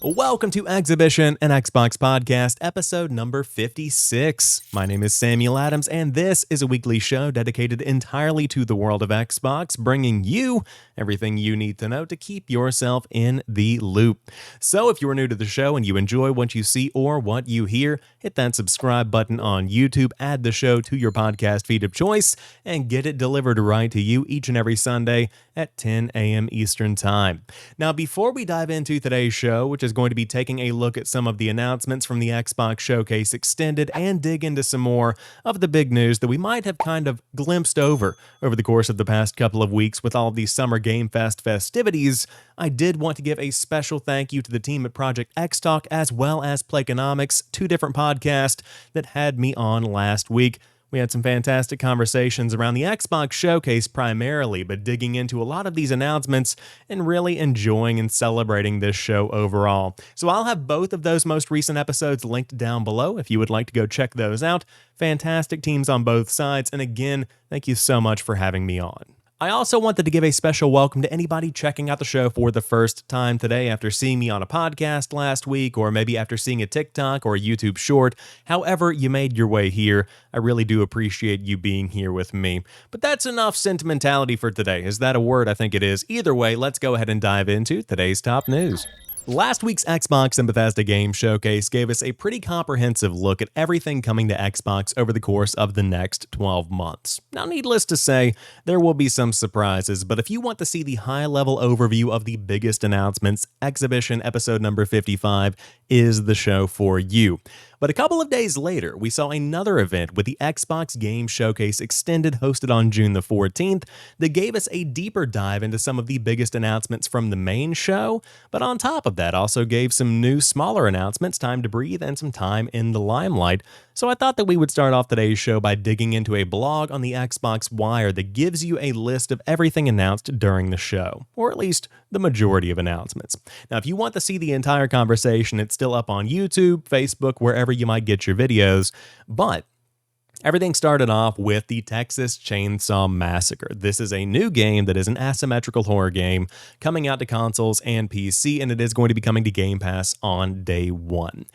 Welcome to Xhibition, an Xbox podcast, episode number 56. My name is Samuel Adams, and this is a weekly show dedicated entirely to the world of Xbox, bringing you everything you need to know to keep yourself in the loop. So if you are new to the show and you enjoy what you see or what you hear, hit that subscribe button on YouTube, add the show to your podcast feed of choice, and get it delivered right to you each and every Sunday at 10 a.m. Eastern Time. Now, before we dive into today's show, which is going to be taking a look at some of the announcements from the Xbox Showcase Extended and dig into some more of the big news that we might have kind of glimpsed over the course of the past couple of weeks with all of these Summer Game Fest festivities, I did want to give a special thank you to the team at Project X Talk as well as Playconomics, two different podcasts that had me on last week. We had some fantastic conversations around the Xbox Showcase primarily, but digging into a lot of these announcements and really enjoying and celebrating this show overall. So I'll have both of those most recent episodes linked down below if you would like to go check those out. Fantastic teams on both sides, and again, thank you so much for having me on. I also wanted to give a special welcome to anybody checking out the show for the first time today after seeing me on a podcast last week, or maybe after seeing a TikTok or a YouTube short. However you made your way here, I really do appreciate you being here with me. But that's enough sentimentality for today. Is that a word? I think it is. Either way, let's go ahead and dive into today's top news. Last week's Xbox and Bethesda Game Showcase gave us a pretty comprehensive look at everything coming to Xbox over the course of the next 12 months. Now, needless to say, there will be some surprises, but if you want to see the high-level overview of the biggest announcements, Xhibition episode number 55 is the show for you. But a couple of days later, we saw another event with the Xbox Game Showcase Extended hosted on June the 14th that gave us a deeper dive into some of the biggest announcements from the main show, but on top of that also gave some new smaller announcements time to breathe and some time in the limelight. So I thought that we would start off today's show by digging into a blog on the Xbox Wire that gives you a list of everything announced during the show, or at least the majority of announcements. Now, if you want to see the entire conversation, it's still up on YouTube, Facebook, wherever you might get your videos, but everything started off with the Texas Chainsaw Massacre. This is a new game that is an asymmetrical horror game coming out to consoles and PC, and it is going to be coming to Game Pass on day one.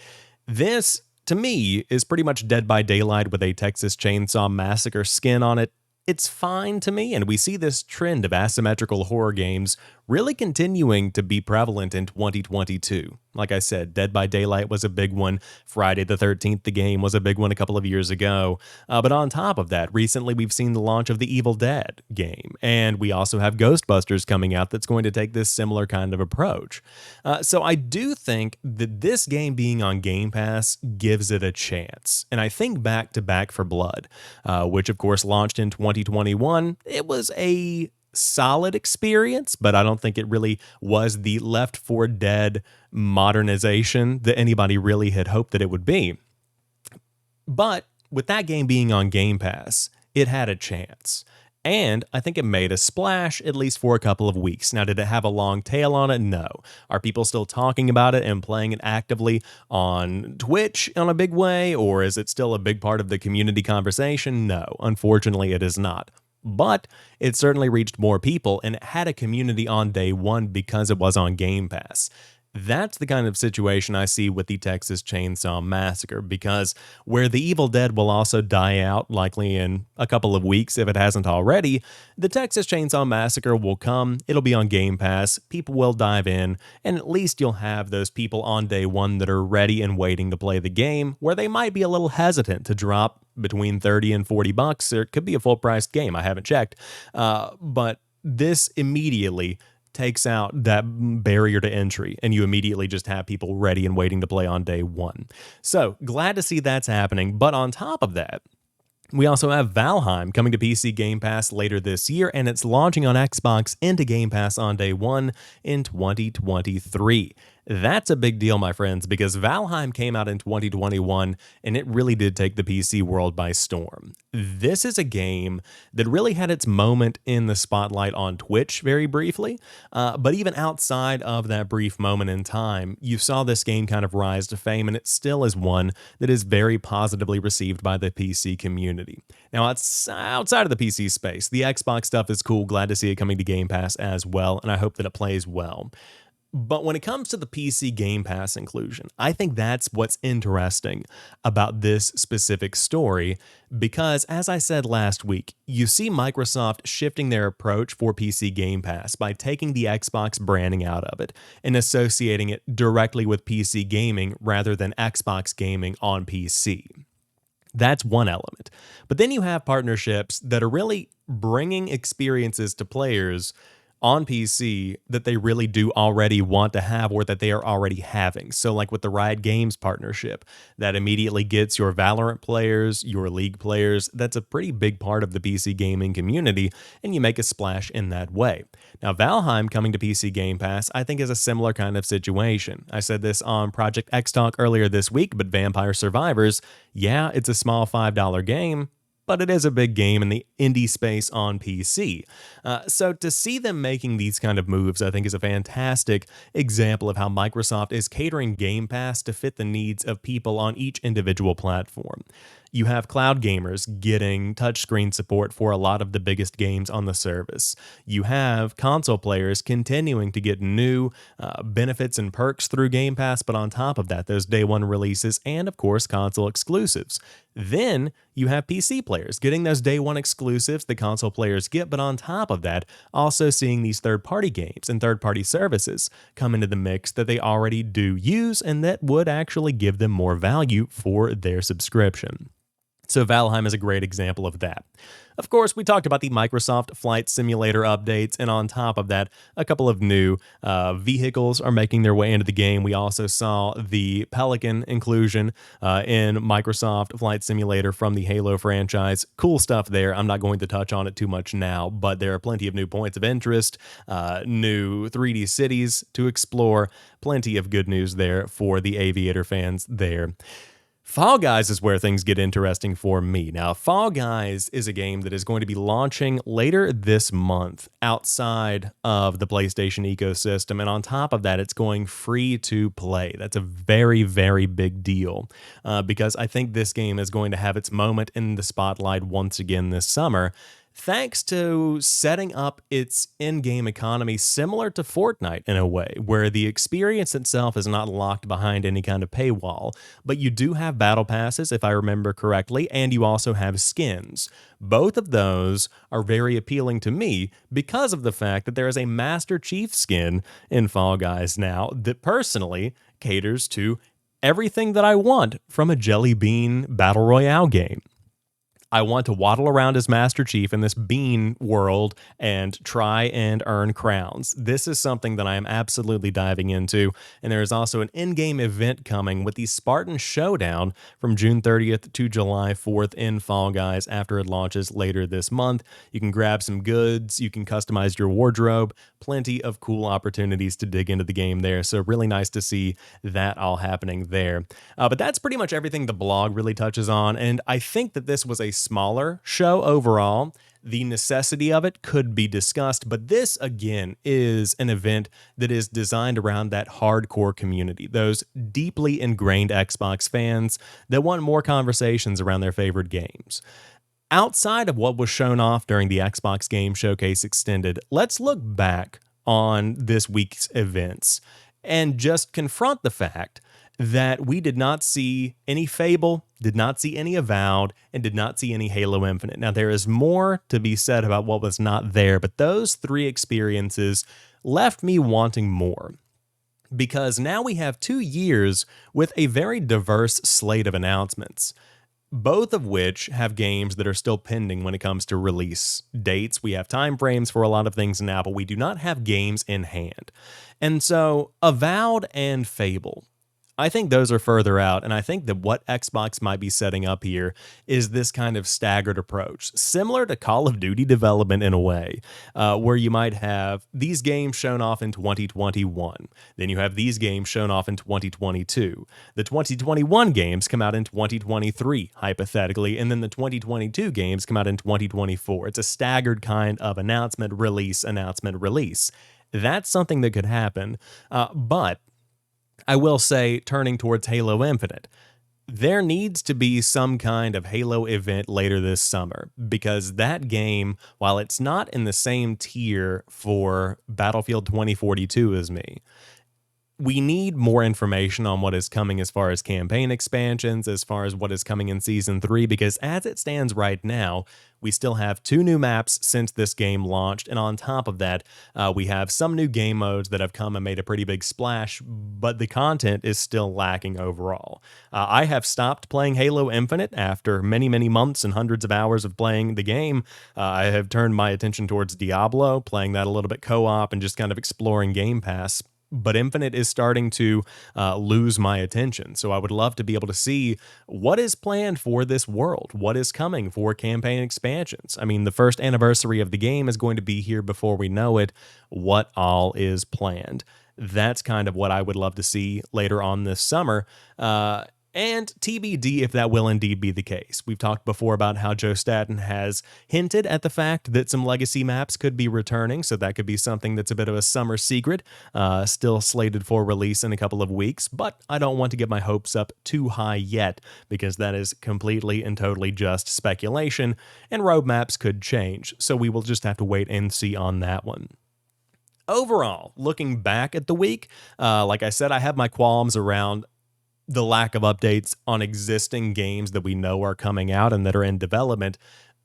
This, to me, is pretty much Dead by Daylight with a Texas Chainsaw Massacre skin on it. It's fine to me, and we see this trend of asymmetrical horror games really continuing to be prevalent in 2022. Like I said, Dead by Daylight was a big one. Friday the 13th, the game, was a big one a couple of years ago. But on top of that, recently we've seen the launch of the Evil Dead game, and we also have Ghostbusters coming out that's going to take this similar kind of approach. So I do think that this game being on Game Pass gives it a chance. And I think back to Back 4 Blood, which of course launched in 2021. It was a solid experience, but I don't think it really was the Left 4 Dead modernization that anybody really had hoped that it would be. But with that game being on Game Pass, it had a chance. And I think it made a splash, at least for a couple of weeks. Now, did it have a long tail on it? No. Are people still talking about it and playing it actively on Twitch in a big way? Or is it still a big part of the community conversation? No. Unfortunately, it is not. But it certainly reached more people, and it had a community on day one because it was on Game Pass. That's the kind of situation I see with the Texas Chainsaw Massacre, because where the Evil Dead will also die out likely in a couple of weeks if it hasn't already, the Texas Chainsaw Massacre will come, it'll be on Game Pass, people will dive in, and at least you'll have those people on day one that are ready and waiting to play the game, where they might be a little hesitant to drop between 30 and 40 bucks, or it could be a full-priced game, I haven't checked, but this immediately takes out that barrier to entry, and you immediately just have people ready and waiting to play on day one. So glad to see that's happening. But on top of that, we also have Valheim coming to PC Game Pass later this year, and it's launching on Xbox into Game Pass on day one in 2023. That's a big deal, my friends, because Valheim came out in 2021, and it really did take the PC world by storm. This is a game that really had its moment in the spotlight on Twitch very briefly, but even outside of that brief moment in time, you saw this game kind of rise to fame, and it still is one that is very positively received by the PC community. Now, outside of the PC space, the Xbox stuff is cool. Glad to see it coming to Game Pass as well, and I hope that it plays well. But when it comes to the PC Game Pass inclusion, I think that's what's interesting about this specific story because, as I said last week, you see Microsoft shifting their approach for PC Game Pass by taking the Xbox branding out of it and associating it directly with PC gaming rather than Xbox gaming on PC. That's one element. But then you have partnerships that are really bringing experiences to players on PC that they really do already want to have or that they are already having. So, like with the Riot Games partnership, that immediately gets your Valorant players, your League players. That's a pretty big part of the PC gaming community, and you make a splash in that way. Now, Valheim coming to PC Game Pass, I think, is a similar kind of situation. I said this on Project X Talk earlier this week, but Vampire Survivors, yeah, it's a small $5 game, but it is a big game in the indie space on PC. So to see them making these kind of moves, I think is a fantastic example of how Microsoft is catering Game Pass to fit the needs of people on each individual platform. You have cloud gamers getting touchscreen support for a lot of the biggest games on the service. You have console players continuing to get new benefits and perks through Game Pass, but on top of that, those day one releases and, of course, console exclusives. Then you have PC players getting those day one exclusives the console players get, but on top of that, also seeing these third-party games and third-party services come into the mix that they already do use and that would actually give them more value for their subscription. So Valheim is a great example of that. Of course, we talked about the Microsoft Flight Simulator updates, and on top of that, a couple of new vehicles are making their way into the game. We also saw the Pelican inclusion in Microsoft Flight Simulator from the Halo franchise. Cool stuff there. I'm not going to touch on it too much now, but there are plenty of new points of interest, new 3D cities to explore, plenty of good news there for the Aviator fans there. Fall Guys is where things get interesting for me. Now, Fall Guys is a game that is going to be launching later this month outside of the PlayStation ecosystem, and on top of that, it's going free to play. That's a very, very big deal because I think this game is going to have its moment in the spotlight once again this summer, thanks to setting up its in-game economy similar to Fortnite in a way, where the experience itself is not locked behind any kind of paywall, but you do have battle passes, if I remember correctly, and you also have skins. Both of those are very appealing to me because of the fact that there is a Master Chief skin in Fall Guys now that personally caters to everything that I want from a Jelly Bean Battle Royale game. I want to waddle around as Master Chief in this bean world and try and earn crowns. This is something that I am absolutely diving into, and there is also an in-game event coming with the Spartan Showdown from June 30th to July 4th in Fall Guys after it launches later this month. You can grab some goods, you can customize your wardrobe, plenty of cool opportunities to dig into the game there, so really nice to see that all happening there. But that's pretty much everything the blog really touches on, and I think that this was a smaller show overall. The necessity of it could be discussed, but this, again, is an event that is designed around that hardcore community, those deeply ingrained Xbox fans that want more conversations around their favorite games. Outside of what was shown off during the Xbox Game Showcase Extended, let's look back on this week's events and just confront the fact that we did not see any Fable, did not see any Avowed, and did not see any Halo Infinite. Now, there is more to be said about what was not there, but those three experiences left me wanting more. Because now we have 2 years with a very diverse slate of announcements, both of which have games that are still pending when it comes to release dates. We have timeframes for a lot of things now, but we do not have games in hand. And so, Avowed and Fable, I think those are further out, and I think that what Xbox might be setting up here is this kind of staggered approach, similar to Call of Duty development in a way, where you might have these games shown off in 2021, then you have these games shown off in 2022. The 2021 games come out in 2023, hypothetically, and then the 2022 games come out in 2024. It's a staggered kind of announcement, release, announcement, release. That's something that could happen, but I will say, turning towards Halo Infinite, there needs to be some kind of Halo event later this summer, because that game, while it's not in the same tier for Battlefield 2042 as me, we need more information on what is coming as far as campaign expansions, as far as what is coming in Season 3, because as it stands right now, we still have 2 new maps since this game launched, and on top of that, we have some new game modes that have come and made a pretty big splash, but the content is still lacking overall. I have stopped playing Halo Infinite after many, many months and hundreds of hours of playing the game. I have turned my attention towards Diablo, playing that a little bit co-op and just kind of exploring Game Pass. But Infinite is starting to lose my attention. So I would love to be able to see what is planned for this world, what is coming for campaign expansions. I mean, the first anniversary of the game is going to be here before we know it. What all is planned? That's kind of what I would love to see later on this summer. And TBD if that will indeed be the case. We've talked before about how Joe Staten has hinted at the fact that some legacy maps could be returning, so that could be something that's a bit of a summer secret, still slated for release in a couple of weeks, but I don't want to get my hopes up too high yet, because that is completely and totally just speculation, and roadmaps could change, so we will just have to wait and see on that one. Overall, looking back at the week, like I said, I have my qualms around the lack of updates on existing games that we know are coming out and that are in development.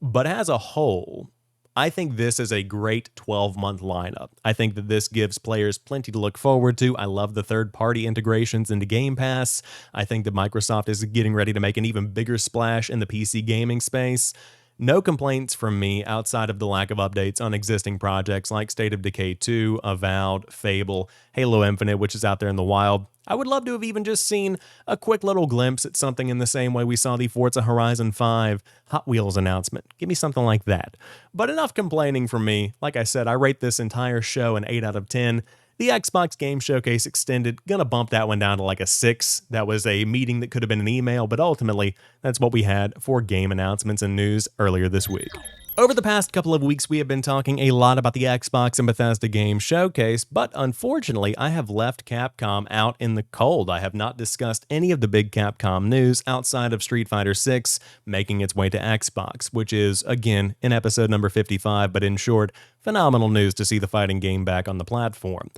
But as a whole, I think this is a great 12-month lineup. I think that this gives players plenty to look forward to. I love the third-party integrations into Game Pass. I think that Microsoft is getting ready to make an even bigger splash in the PC gaming space. No complaints from me outside of the lack of updates on existing projects like State of Decay 2, Avowed, Fable, Halo Infinite, which is out there in the wild. I would love to have even just seen a quick little glimpse at something in the same way we saw the Forza Horizon 5 Hot Wheels announcement. Give me something like that. But enough complaining from me. Like I said, I rate this entire show an 8 out of 10. The Xbox Game Showcase Extended, gonna bump that one down to like a 6. That was a meeting that could have been an email, but ultimately, that's what we had for game announcements and news earlier this week. Over the past couple of weeks, we have been talking a lot about the Xbox and Bethesda Game Showcase, but unfortunately, I have left Capcom out in the cold. I have not discussed any of the big Capcom news outside of Street Fighter 6 making its way to Xbox, which is, again, in episode number 55, but in short, phenomenal news to see the fighting game back on the platform.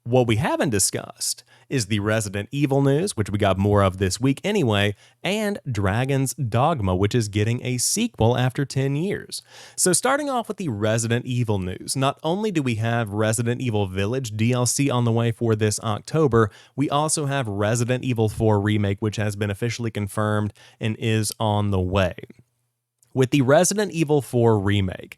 What we haven't discussed is the Resident Evil news, which we got more of this week anyway, and Dragon's Dogma, which is getting a sequel after 10 years. So starting off with the Resident Evil news, not only do we have Resident Evil Village DLC on the way for this October, we also have Resident Evil 4 Remake, which has been officially confirmed and is on the way. With the Resident Evil 4 Remake,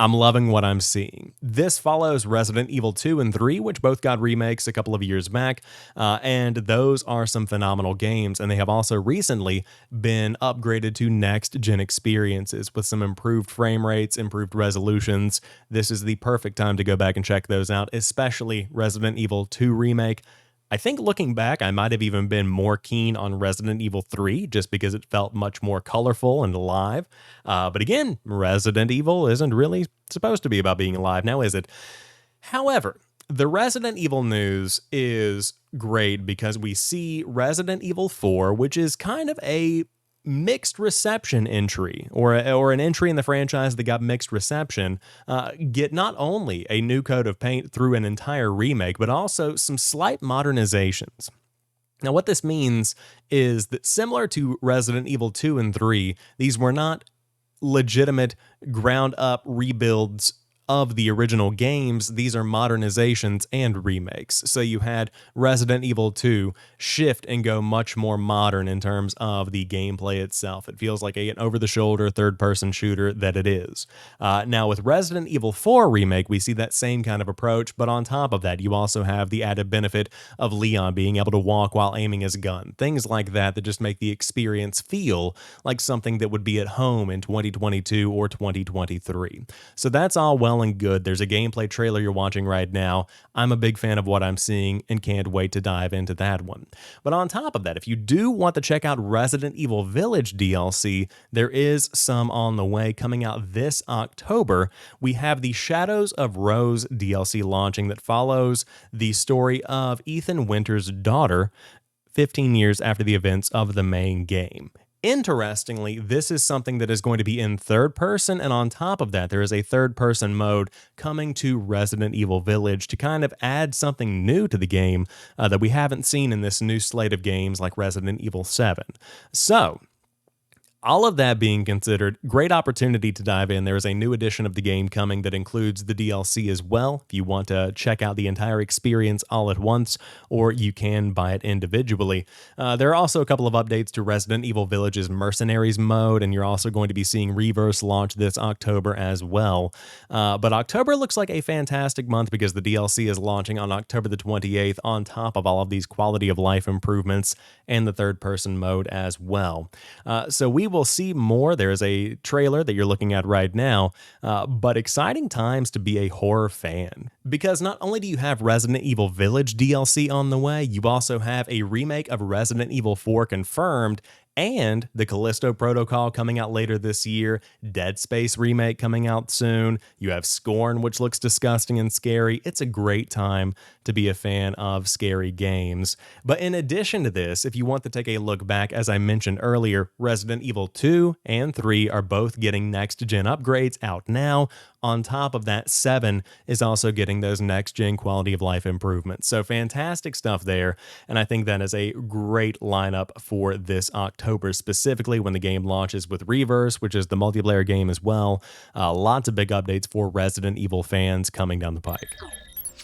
I'm loving what I'm seeing. This follows Resident Evil 2 and 3, which both got remakes a couple of years back, and those are some phenomenal games, and they have also recently been upgraded to next-gen experiences with some improved frame rates, improved resolutions. This is the perfect time to go back and check those out, especially Resident Evil 2 Remake. I think looking back, I might have even been more keen on Resident Evil 3 just because it felt much more colorful and alive. But again, Resident Evil isn't really supposed to be about being alive now, is it? However, the Resident Evil news is great because we see Resident Evil 4, which is kind of a mixed reception entry, or an entry in the franchise that got mixed reception, get not only a new coat of paint through an entire remake, but also some slight modernizations. Now, what this means is that similar to Resident Evil 2 and 3, these were not legitimate ground-up rebuilds of the original games. These are modernizations and remakes. So you had Resident Evil 2 shift and go much more modern in terms of the gameplay itself. It feels like an over-the-shoulder third-person shooter that it is. Now with Resident Evil 4 Remake, we see that same kind of approach, but on top of that, you also have the added benefit of Leon being able to walk while aiming his gun. Things like that just make the experience feel like something that would be at home in 2022 or 2023. So that's all well and good. There's a gameplay trailer you're watching right now. I'm a big fan of what I'm seeing and can't wait to dive into that one. But on top of that, if you do want to check out Resident Evil Village DLC, there is some on the way coming out this October. We have the Shadows of Rose DLC launching that follows the story of Ethan Winter's daughter 15 years after the events of the main game. Interestingly, this is something that is going to be in third person, and on top of that, there is a third person mode coming to Resident Evil Village to kind of add something new to the game that we haven't seen in this new slate of games like Resident Evil 7. So, all of that being considered, great opportunity to dive in. There is a new edition of the game coming that includes the DLC as well, if you want to check out the entire experience all at once, or you can buy it individually. There are also a couple of updates to Resident Evil Village's Mercenaries mode, and you're also going to be seeing Reverse launch this October as well. But October looks like a fantastic month because the DLC is launching on October the 28th on top of all of these quality of life improvements and the third-person mode as well. So we will see more. There's a trailer that you're looking at right now, but exciting times to be a horror fan. Because not only do you have Resident Evil Village DLC on the way, you also have a remake of Resident Evil 4 confirmed, and the Callisto Protocol coming out later this year, Dead Space remake coming out soon, you have Scorn, which looks disgusting and scary. It's a great time to be a fan of scary games. But in addition to this, if you want to take a look back, as I mentioned earlier, Resident Evil 2 and 3 are both getting next-gen upgrades out now. On top of that, 7 is also getting those next-gen quality of life improvements. So fantastic stuff there, and I think that is a great lineup for this October, specifically when the game launches with Reverse, which is the multiplayer game as well. Lots of big updates for Resident Evil fans coming down the pike.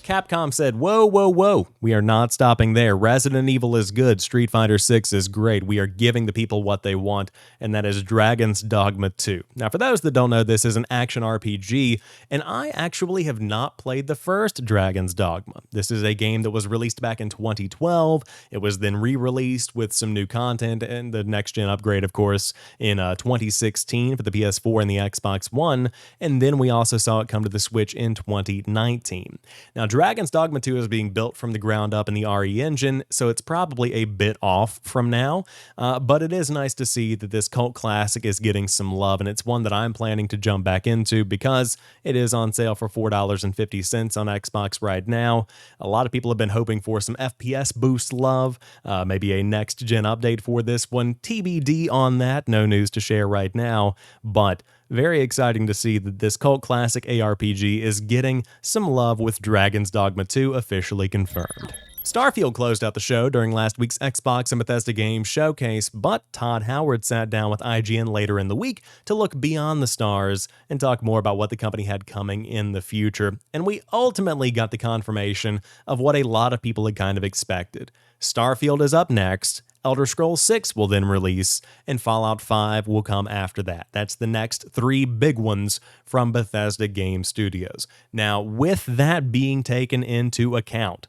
Capcom said, whoa, whoa, whoa, we are not stopping there. Resident Evil is good. Street Fighter 6 is great. We are giving the people what they want, and that is Dragon's Dogma 2. Now, for those that don't know, this is an action RPG, and I actually have not played the first Dragon's Dogma. This is a game that was released back in 2012. It was then re-released with some new content and the next-gen upgrade, of course, in 2016 for the PS4 and the Xbox One, and then we also saw it come to the Switch in 2019. Now, Dragon's Dogma 2 is being built from the ground up in the RE engine, so it's probably a bit off from now, but it is nice to see that this cult classic is getting some love, and it's one that I'm planning to jump back into because it is on sale for $4.50 on Xbox right now. A lot of people have been hoping for some FPS boost love, maybe a next-gen update for this one. TBD on that, no news to share right now, but very exciting to see that this cult classic ARPG is getting some love with Dragon's Dogma 2 officially confirmed. Starfield closed out the show during last week's Xbox and Bethesda Game Showcase, but Todd Howard sat down with IGN later in the week to look beyond the stars and talk more about what the company had coming in the future. And we ultimately got the confirmation of what a lot of people had kind of expected. Starfield is up next, Elder Scrolls 6 will then release, and Fallout 5 will come after that. That's the next 3 big ones from Bethesda Game Studios. Now, with that being taken into account,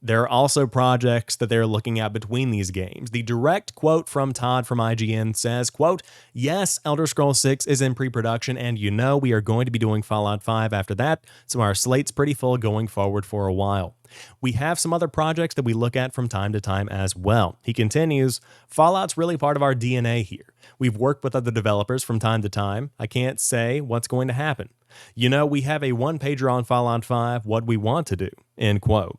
there are also projects that they're looking at between these games. The direct quote from Todd from IGN says, quote, yes, Elder Scrolls 6 is in pre-production, and you know we are going to be doing Fallout 5 after that, so our slate's pretty full going forward for a while. We have some other projects that we look at from time to time as well. He continues, Fallout's really part of our DNA here. We've worked with other developers from time to time. I can't say what's going to happen. You know, we have a one-pager on Fallout 5, what we want to do, end quote.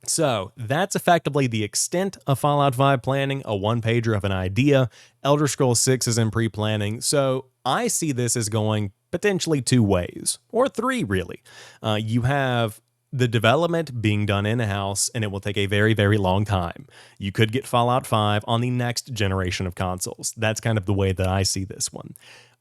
So that's effectively the extent of Fallout 5 planning, a one-pager of an idea. Elder Scrolls 6 is in pre-planning, so I see this as going potentially 2 ways, or 3 really. You have the development being done in-house, and it will take a very, very long time. You could get Fallout 5 on the next generation of consoles. That's kind of the way that I see this one.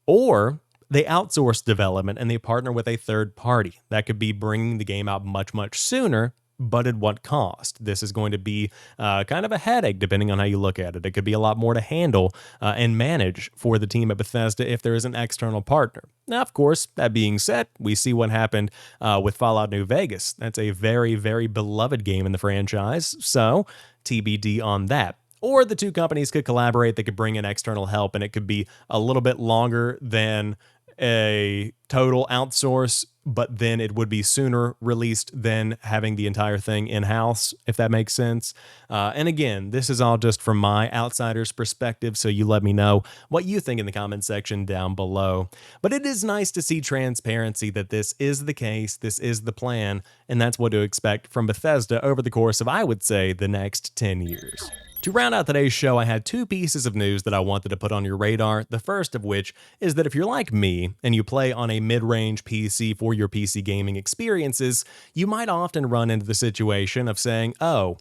Or they outsource development and they partner with a third party. That could be bringing the game out much, much sooner, but at what cost? This is going to be kind of a headache depending on how you look at it. It could be a lot more to handle and manage for the team at Bethesda if there is an external partner. Now, of course, that being said, we see what happened with Fallout New Vegas. That's a very, very beloved game in the franchise, so TBD on that. Or the 2 companies could collaborate, they could bring in external help, and it could be a little bit longer than a total outsource, but then it would be sooner released than having the entire thing in-house, if that makes sense. And again, this is all just from my outsider's perspective, so you let me know what you think in the comment section down below. But it is nice to see transparency that this is the case, this is the plan, and that's what to expect from Bethesda over the course of, I would say, the next 10 years. To round out today's show, I had two pieces of news that I wanted to put on your radar. The first of which is that if you're like me and you play on a mid-range PC for your PC gaming experiences, you might often run into the situation of saying, oh,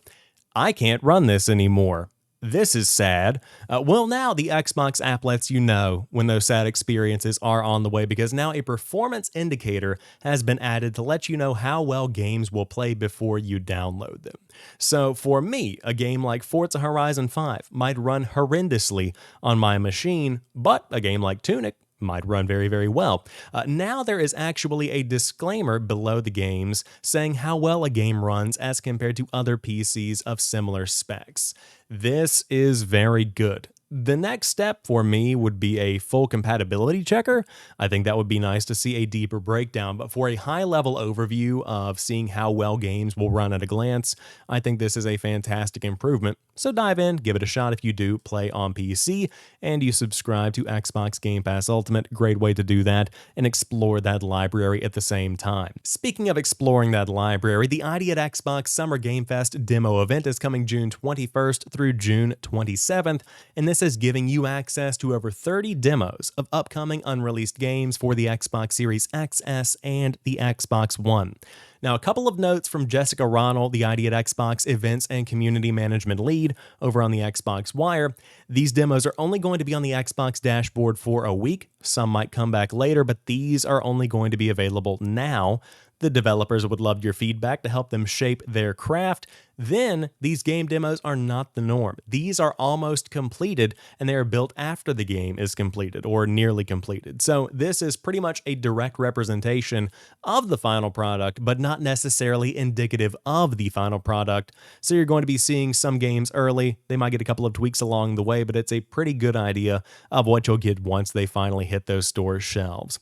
I can't run this anymore. This is sad. Well, now the Xbox app lets you know when those sad experiences are on the way, because now a performance indicator has been added to let you know how well games will play before you download them. So for me, a game like Forza Horizon 5 might run horrendously on my machine, but a game like Tunic might run very, very well. Now there is actually a disclaimer below the games saying how well a game runs as compared to other PCs of similar specs. This is very good. The next step for me would be a full compatibility checker. I think that would be nice to see a deeper breakdown, but for a high-level overview of seeing how well games will run at a glance, I think this is a fantastic improvement. So dive in, give it a shot if you do play on PC, and you subscribe to Xbox Game Pass Ultimate. Great way to do that and explore that library at the same time. Speaking of exploring that library, the ID at Xbox Summer Game Fest demo event is coming June 21st through June 27th, and this is giving you access to over 30 demos of upcoming unreleased games for the Xbox Series XS and the Xbox One. Now, a couple of notes from Jessica Ronald, the ID at Xbox Events and Community Management Lead over on the Xbox Wire. These demos are only going to be on the Xbox dashboard for a week. Some might come back later, but these are only going to be available now. The developers would love your feedback to help them shape their craft. Then, these game demos are not the norm. These are almost completed, and they are built after the game is completed, or nearly completed. So this is pretty much a direct representation of the final product, but not necessarily indicative of the final product. So you're going to be seeing some games early. They might get a couple of tweaks along the way, but it's a pretty good idea of what you'll get once they finally hit those store shelves.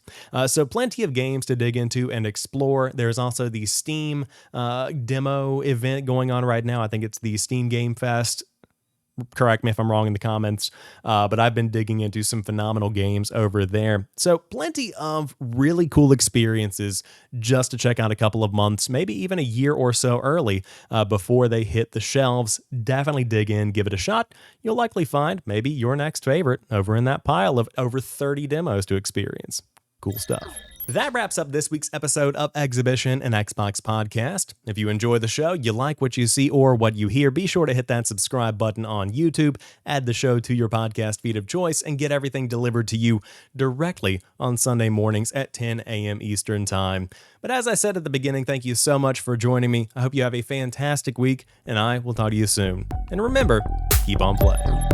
So plenty of games to dig into and explore. There's also the Steam demo event going on right now. I think it's the Steam Game Fest. Correct me if I'm wrong in the comments, but I've been digging into some phenomenal games over there. So plenty of really cool experiences just to check out a couple of months, maybe even a year or so early before they hit the shelves. Definitely dig in, give it a shot. You'll likely find maybe your next favorite over in that pile of over 30 demos to experience. Cool stuff. That wraps up this week's episode of Xhibition, an Xbox podcast. If you enjoy the show, you like what you see or what you hear, be sure to hit that subscribe button on YouTube, add the show to your podcast feed of choice, and get everything delivered to you directly on Sunday mornings at 10 a.m. Eastern Time. But as I said at the beginning, thank you so much for joining me. I hope you have a fantastic week, and I will talk to you soon. And remember, keep on playing.